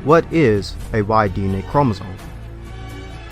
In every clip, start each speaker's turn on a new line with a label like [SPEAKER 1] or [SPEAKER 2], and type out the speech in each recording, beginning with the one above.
[SPEAKER 1] What is a Y-DNA chromosome?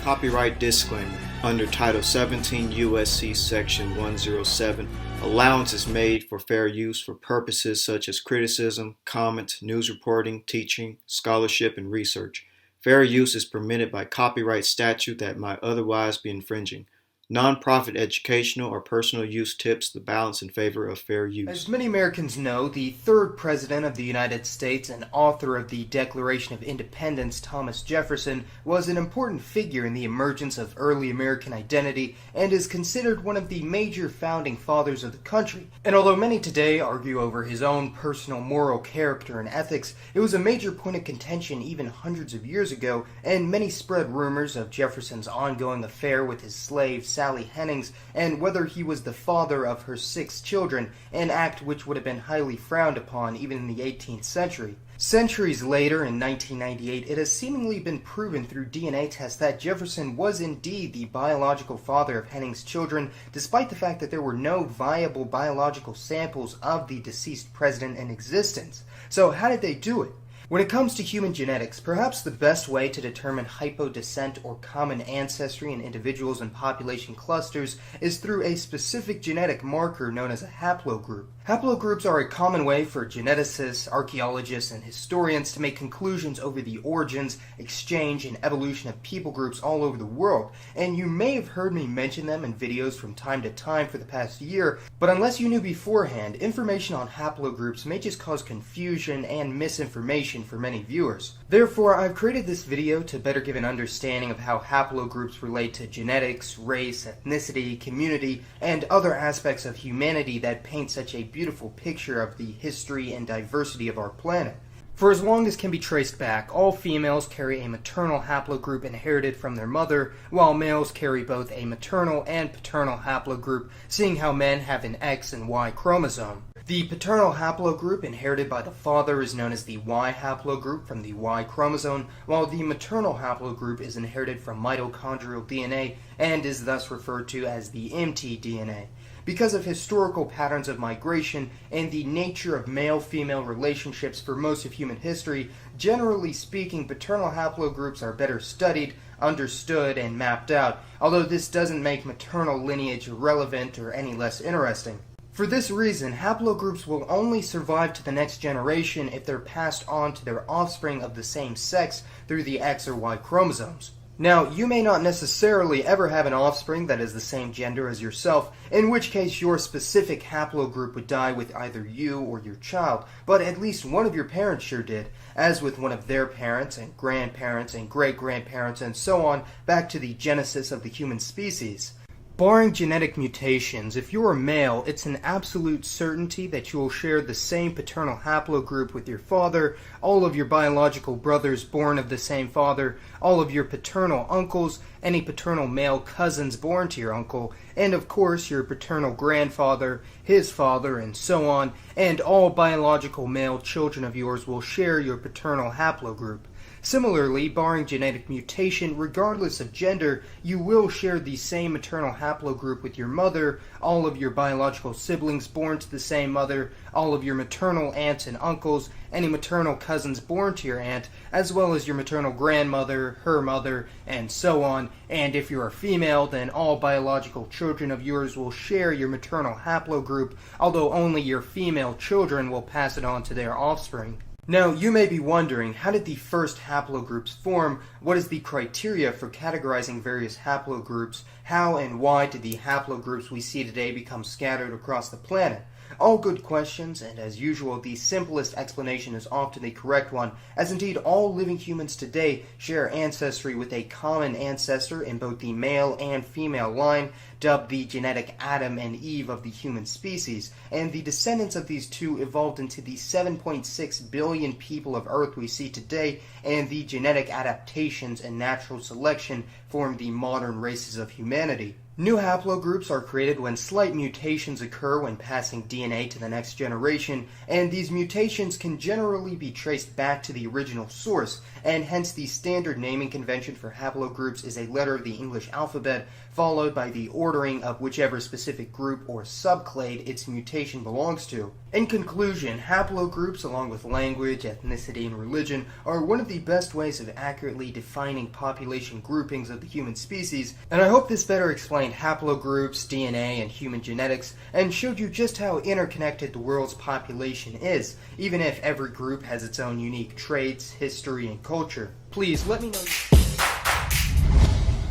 [SPEAKER 2] Copyright disclaimer. Under Title 17 U.S.C. Section 107, allowance is made for fair use for purposes such as criticism, comment, news reporting, teaching, scholarship, and research. Fair use is permitted by copyright statute that might otherwise be infringing. Non-profit educational or personal use tips the balance in favor of fair use.
[SPEAKER 3] As many Americans know, the third president of the United States and author of the Declaration of Independence, Thomas Jefferson, was an important figure in the emergence of early American identity and is considered one of the major founding fathers of the country. And although many today argue over his own personal moral character and ethics, it was a major point of contention even hundreds of years ago, and many spread rumors of Jefferson's ongoing affair with his slave Sally Hemings, and whether he was the father of her 6 children, an act which would have been highly frowned upon even in the 18th century. Centuries later, in 1998, it has seemingly been proven through DNA tests that Jefferson was indeed the biological father of Hemings' children, despite the fact that there were no viable biological samples of the deceased president in existence. So how did they do it? When it comes to human genetics, perhaps the best way to determine hypodescent or common ancestry in individuals and population clusters is through a specific genetic marker known as a haplogroup. Haplogroups are a common way for geneticists, archaeologists, and historians to make conclusions over the origins, exchange, and evolution of people groups all over the world, and you may have heard me mention them in videos from time to time for the past year, but unless you knew beforehand, information on haplogroups may just cause confusion and misinformation for many viewers. Therefore, I've created this video to better give an understanding of how haplogroups relate to genetics, race, ethnicity, community, and other aspects of humanity that paint such a beautiful picture of the history and diversity of our planet. For as long as can be traced back, all females carry a maternal haplogroup inherited from their mother, while males carry both a maternal and paternal haplogroup, seeing how men have an X and Y chromosome. The paternal haplogroup inherited by the father is known as the Y haplogroup from the Y chromosome, while the maternal haplogroup is inherited from mitochondrial DNA and is thus referred to as the mtDNA. Because of historical patterns of migration and the nature of male-female relationships for most of human history, generally speaking, paternal haplogroups are better studied, understood, and mapped out, although this doesn't make maternal lineage irrelevant or any less interesting. For this reason, haplogroups will only survive to the next generation if they're passed on to their offspring of the same sex through the X or Y chromosomes. Now, you may not necessarily ever have an offspring that is the same gender as yourself, in which case your specific haplogroup would die with either you or your child, but at least one of your parents sure did, as with one of their parents and grandparents and great-grandparents and so on, back to the genesis of the human species. Barring genetic mutations, if you're a male, it's an absolute certainty that you will share the same paternal haplogroup with your father, all of your biological brothers born of the same father, all of your paternal uncles, any paternal male cousins born to your uncle, and of course your paternal grandfather, his father, and so on, and all biological male children of yours will share your paternal haplogroup. Similarly, barring genetic mutation, regardless of gender, you will share the same maternal haplogroup with your mother, all of your biological siblings born to the same mother, all of your maternal aunts and uncles, any maternal cousins born to your aunt, as well as your maternal grandmother, her mother, and so on. And if you are female, then all biological children of yours will share your maternal haplogroup, although only your female children will pass it on to their offspring. Now, you may be wondering, how did the first haplogroups form? What is the criteria for categorizing various haplogroups? How and why did the haplogroups we see today become scattered across the planet? All good questions, and as usual, the simplest explanation is often the correct one, as indeed all living humans today share ancestry with a common ancestor in both the male and female line, dubbed the genetic Adam and Eve of the human species, and the descendants of these two evolved into the 7.6 billion people of Earth we see today, and the genetic adaptations and natural selection form the modern races of humanity. New haplogroups are created when slight mutations occur when passing DNA to the next generation, and these mutations can generally be traced back to the original source, and hence the standard naming convention for haplogroups is a letter of the English alphabet, followed by the ordering of whichever specific group or subclade its mutation belongs to. In conclusion, haplogroups, along with language, ethnicity, and religion, are one of the best ways of accurately defining population groupings of the human species, and I hope this better explained haplogroups, DNA, and human genetics, and showed you just how interconnected the world's population is, even if every group has its own unique traits, history, and culture. Please let me know.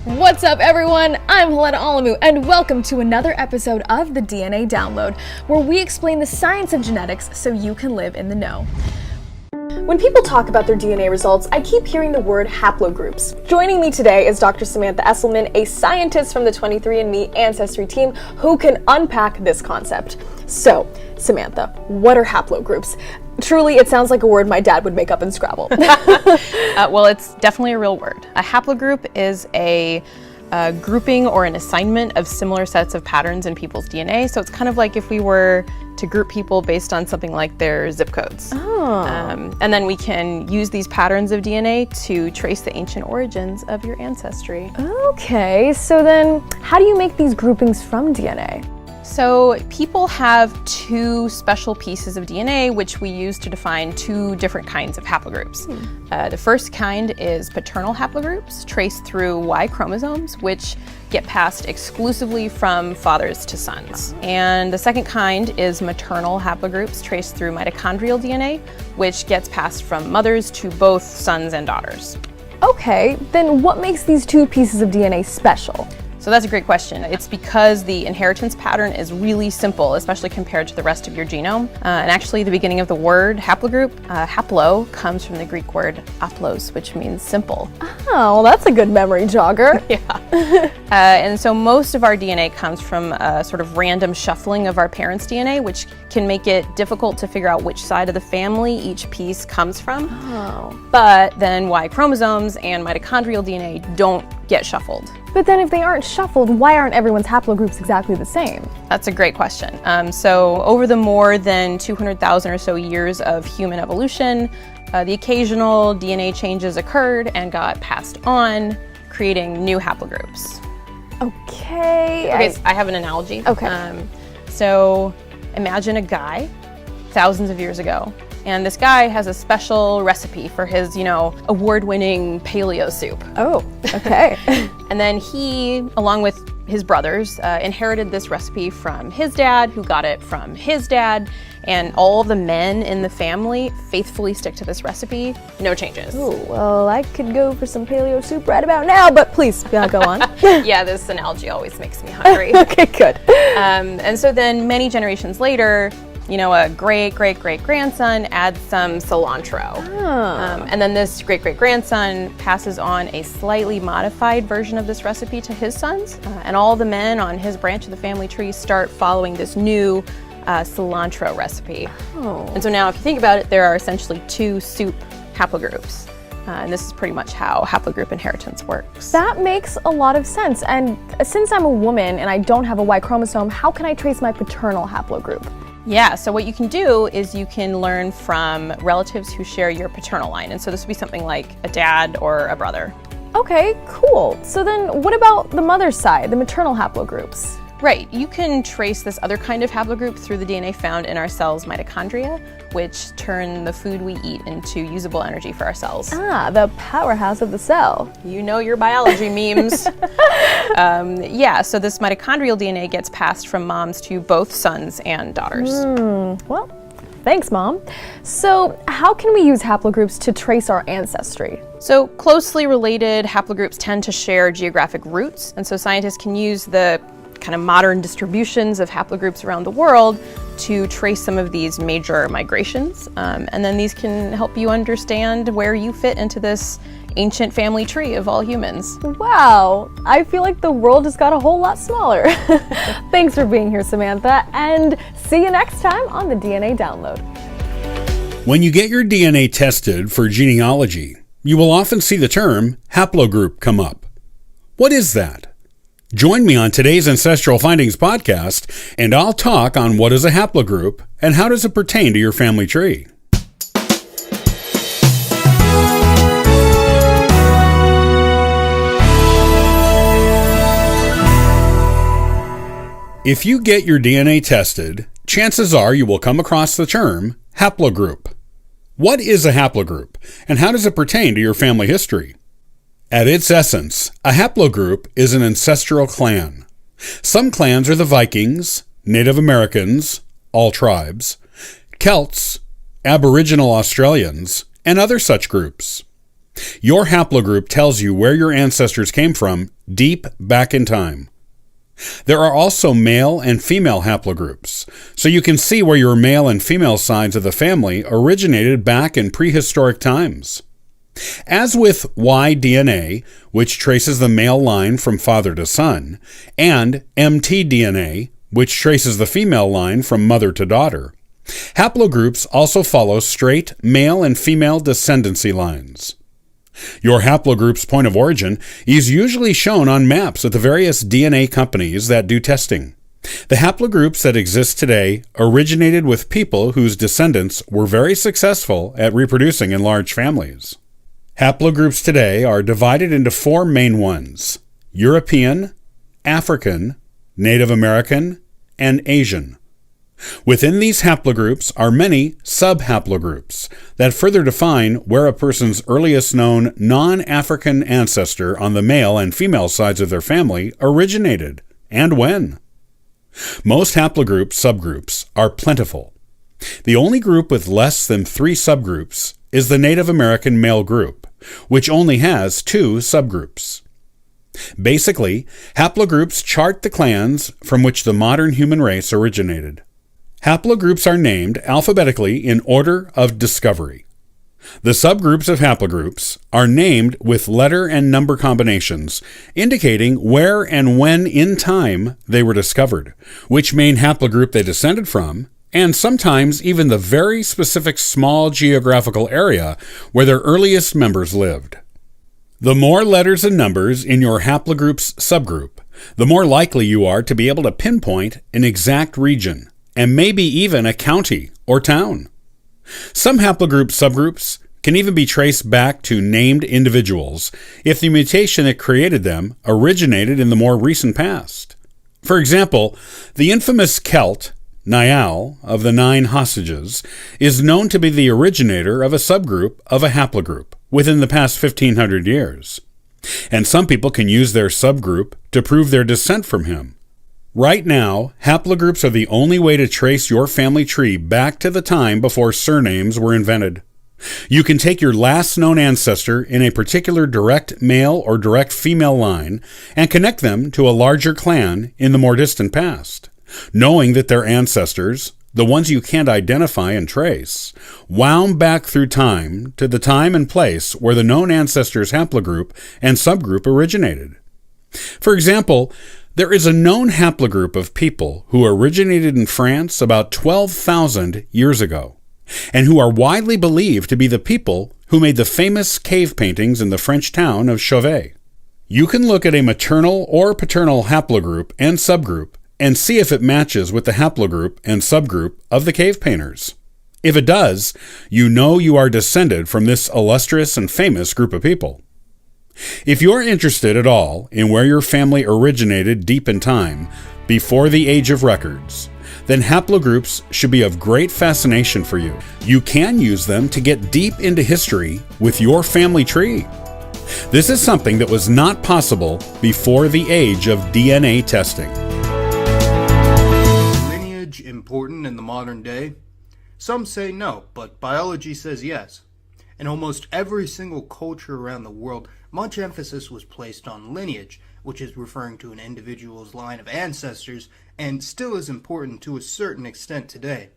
[SPEAKER 4] What's up, everyone? I'm Helena Alamu, and welcome to another episode of the DNA Download, where we explain the science of genetics so you can live in the know. When people talk about their DNA results, I keep hearing the word haplogroups. Joining me today is Dr. Samantha Esselman, a scientist from the 23andMe Ancestry team who can unpack this concept. So, Samantha, what are haplogroups? Truly, it sounds like a word my dad would make up in Scrabble.
[SPEAKER 5] Well, it's definitely a real word. A haplogroup is a grouping or an assignment of similar sets of patterns in people's DNA. So it's kind of like if we were to group people based on something like their zip codes.
[SPEAKER 4] Oh.
[SPEAKER 5] And then we can use these patterns of DNA to trace the ancient origins of your ancestry.
[SPEAKER 4] Okay, so then how do you make these groupings from DNA?
[SPEAKER 5] So people have two special pieces of DNA which we use to define two different kinds of haplogroups. The first kind is paternal haplogroups, traced through Y chromosomes, which get passed exclusively from fathers to sons. And the second kind is maternal haplogroups, traced through mitochondrial DNA, which gets passed from mothers to both sons and daughters.
[SPEAKER 4] Okay, then what makes these two pieces of DNA special?
[SPEAKER 5] So that's a great question. It's because the inheritance pattern is really simple, especially compared to the rest of your genome. And actually the beginning of the word haplogroup, haplo, comes from the Greek word aplos, which means simple.
[SPEAKER 4] Oh, well, that's a good memory jogger.
[SPEAKER 5] Yeah. And so most of our DNA comes from a sort of random shuffling of our parents' DNA, which can make it difficult to figure out which side of the family each piece comes from.
[SPEAKER 4] Oh.
[SPEAKER 5] But then Y chromosomes and mitochondrial DNA don't get shuffled.
[SPEAKER 4] But then if they aren't shuffled, why aren't everyone's haplogroups exactly the same?
[SPEAKER 5] That's a great question. So over the more than 200,000 or so years of human evolution, the occasional DNA changes occurred and got passed on, creating new haplogroups.
[SPEAKER 4] Okay.
[SPEAKER 5] I have an analogy.
[SPEAKER 4] Okay.
[SPEAKER 5] So imagine a guy thousands of years ago, and this guy has a special recipe for his, award-winning paleo soup.
[SPEAKER 4] Oh, okay.
[SPEAKER 5] And then he, along with his brothers, inherited this recipe from his dad, who got it from his dad, and all the men in the family faithfully stick to this recipe, no changes.
[SPEAKER 4] Oh, well, I could go for some paleo soup right about now, but please, go on.
[SPEAKER 5] Yeah, this analogy always makes me hungry.
[SPEAKER 4] Okay, good.
[SPEAKER 5] And so then many generations later, a great-great-great-grandson adds some cilantro.
[SPEAKER 4] Oh.
[SPEAKER 5] And then this great-great-grandson passes on a slightly modified version of this recipe to his sons. And all the men on his branch of the family tree start following this new cilantro recipe.
[SPEAKER 4] Oh.
[SPEAKER 5] And so now if you think about it, there are essentially two soup haplogroups. And this is pretty much how haplogroup inheritance works.
[SPEAKER 4] That makes a lot of sense. And since I'm a woman and I don't have a Y chromosome, how can I trace my paternal haplogroup?
[SPEAKER 5] Yeah, so what you can do is you can learn from relatives who share your paternal line. And so this would be something like a dad or a brother.
[SPEAKER 4] Okay, cool. So then what about the mother's side, the maternal haplogroups?
[SPEAKER 5] Right, you can trace this other kind of haplogroup through the DNA found in our cells' mitochondria, which turn the food we eat into usable energy for our cells.
[SPEAKER 4] Ah, the powerhouse of the cell.
[SPEAKER 5] You know your biology memes. Yeah, so this mitochondrial DNA gets passed from moms to both sons and daughters.
[SPEAKER 4] Well, thanks, Mom. So how can we use haplogroups to trace our ancestry?
[SPEAKER 5] So closely related haplogroups tend to share geographic roots, and so scientists can use the kind of modern distributions of haplogroups around the world to trace some of these major migrations. And then these can help you understand where you fit into this ancient family tree of all humans.
[SPEAKER 4] Wow, I feel like the world just got a whole lot smaller. Thanks for being here, Samantha, and see you next time on the DNA Download.
[SPEAKER 6] When you get your DNA tested for genealogy, you will often see the term haplogroup come up. What is that? Join me on today's Ancestral Findings podcast, and I'll talk on what is a haplogroup and how does it pertain to your family tree. If you get your DNA tested, chances are you will come across the term haplogroup. What is a haplogroup, and how does it pertain to your family history? At its essence, a haplogroup is an ancestral clan. Some clans are the Vikings, Native Americans, all tribes, Celts, Aboriginal Australians, and other such groups. Your haplogroup tells you where your ancestors came from deep back in time. There are also male and female haplogroups, so you can see where your male and female sides of the family originated back in prehistoric times. As with Y-DNA, which traces the male line from father to son, and mtDNA, which traces the female line from mother to daughter, haplogroups also follow straight male and female descendancy lines. Your haplogroup's point of origin is usually shown on maps at the various DNA companies that do testing. The haplogroups that exist today originated with people whose descendants were very successful at reproducing in large families. Haplogroups today are divided into four main ones: European, African, Native American, and Asian. Within these haplogroups are many sub-haplogroups that further define where a person's earliest known non-African ancestor on the male and female sides of their family originated, and when. Most haplogroup subgroups are plentiful. The only group with less than 3 subgroups is the Native American male group, which only has 2 subgroups. Basically, haplogroups chart the clans from which the modern human race originated. Haplogroups are named alphabetically in order of discovery. The subgroups of haplogroups are named with letter and number combinations, indicating where and when in time they were discovered, which main haplogroup they descended from, and sometimes even the very specific small geographical area where their earliest members lived. The more letters and numbers in your haplogroup's subgroup, the more likely you are to be able to pinpoint an exact region, and maybe even a county or town. Some haplogroup subgroups can even be traced back to named individuals if the mutation that created them originated in the more recent past. For example, the infamous Celt, Niall, of the 9 hostages, is known to be the originator of a subgroup of a haplogroup within the past 1500 years. And some people can use their subgroup to prove their descent from him. Right now, haplogroups are the only way to trace your family tree back to the time before surnames were invented. You can take your last known ancestor in a particular direct male or direct female line and connect them to a larger clan in the more distant past, knowing that their ancestors, the ones you can't identify and trace, wound back through time to the time and place where the known ancestor's haplogroup and subgroup originated. For example, there is a known haplogroup of people who originated in France about 12,000 years ago, and who are widely believed to be the people who made the famous cave paintings in the French town of Chauvet. You can look at a maternal or paternal haplogroup and subgroup and see if it matches with the haplogroup and subgroup of the cave painters. If it does, you know you are descended from this illustrious and famous group of people. If you're interested at all in where your family originated deep in time, before the age of records, then haplogroups should be of great fascination for you. You can use them to get deep into history with your family tree. This is something that was not possible before the age of DNA testing.
[SPEAKER 3] Lineage important in the modern day? Some say no, but biology says yes. In almost every single culture around the world, much emphasis was placed on lineage, which is referring to an individual's line of ancestors, and still is important to a certain extent today.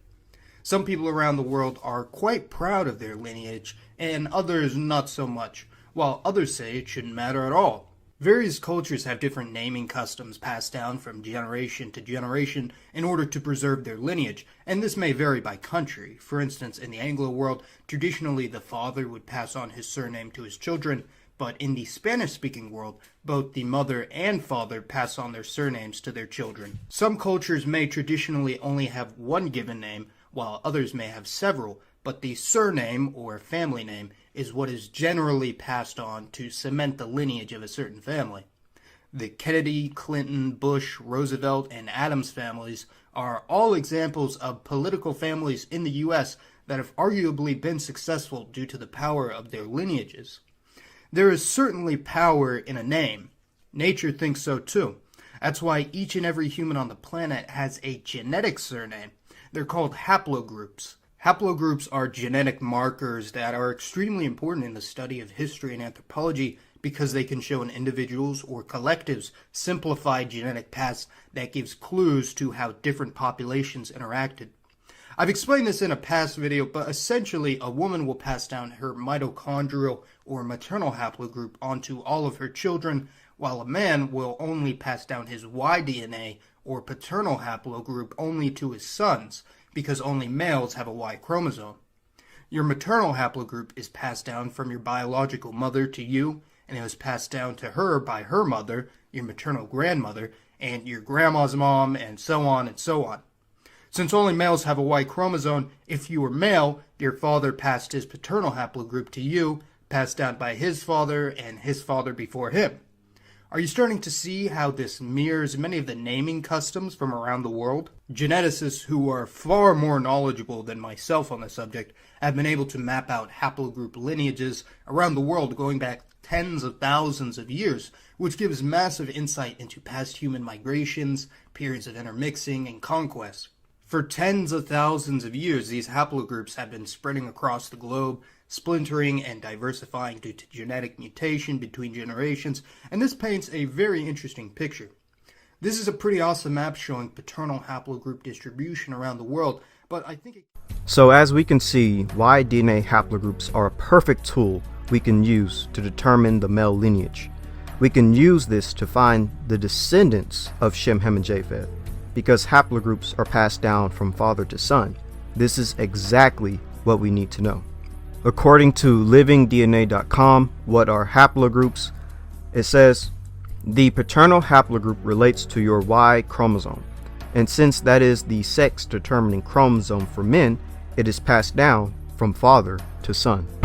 [SPEAKER 3] Some people around the world are quite proud of their lineage, and others not so much, while others say it shouldn't matter at all. Various cultures have different naming customs passed down from generation to generation in order to preserve their lineage, and this may vary by country. For instance, in the Anglo world, traditionally the father would pass on his surname to his children, but in the Spanish-speaking world, both the mother and father pass on their surnames to their children. Some cultures may traditionally only have one given name, while others may have several, but the surname, or family name, is what is generally passed on to cement the lineage of a certain family. The Kennedy, Clinton, Bush, Roosevelt, and Adams families are all examples of political families in the U.S. that have arguably been successful due to the power of their lineages. There is certainly power in a name. Nature thinks so too. That's why each and every human on the planet has a genetic surname. They're called haplogroups. Haplogroups are genetic markers that are extremely important in the study of history and anthropology because they can show an individual's or collective's simplified genetic past that gives clues to how different populations interacted. I've explained this in a past video, but essentially a woman will pass down her mitochondrial or maternal haplogroup onto all of her children, while a man will only pass down his Y DNA or paternal haplogroup only to his sons, because only males have a Y chromosome. Your maternal haplogroup is passed down from your biological mother to you, and it was passed down to her by her mother, your maternal grandmother, and your grandma's mom, and so on and so on. Since only males have a Y chromosome, if you were male, your father passed his paternal haplogroup to you, passed down by his father and his father before him. Are you starting to see how this mirrors many of the naming customs from around the world? Geneticists who are far more knowledgeable than myself on the subject have been able to map out haplogroup lineages around the world going back tens of thousands of years, which gives massive insight into past human migrations, periods of intermixing, and conquest. For tens of thousands of years, these haplogroups have been spreading across the globe, splintering and diversifying due to genetic mutation between generations, and this paints a very interesting picture. This is a pretty awesome map showing paternal haplogroup distribution around the world, but I think
[SPEAKER 1] So as we can see, Y-DNA haplogroups are a perfect tool we can use to determine the male lineage. We can use this to find the descendants of Shem, Ham, and Japheth, because haplogroups are passed down from father to son. This is exactly what we need to know. According to livingdna.com, what are haplogroups? It says, the paternal haplogroup relates to your Y chromosome, and since that is the sex-determining chromosome for men, it is passed down from father to son.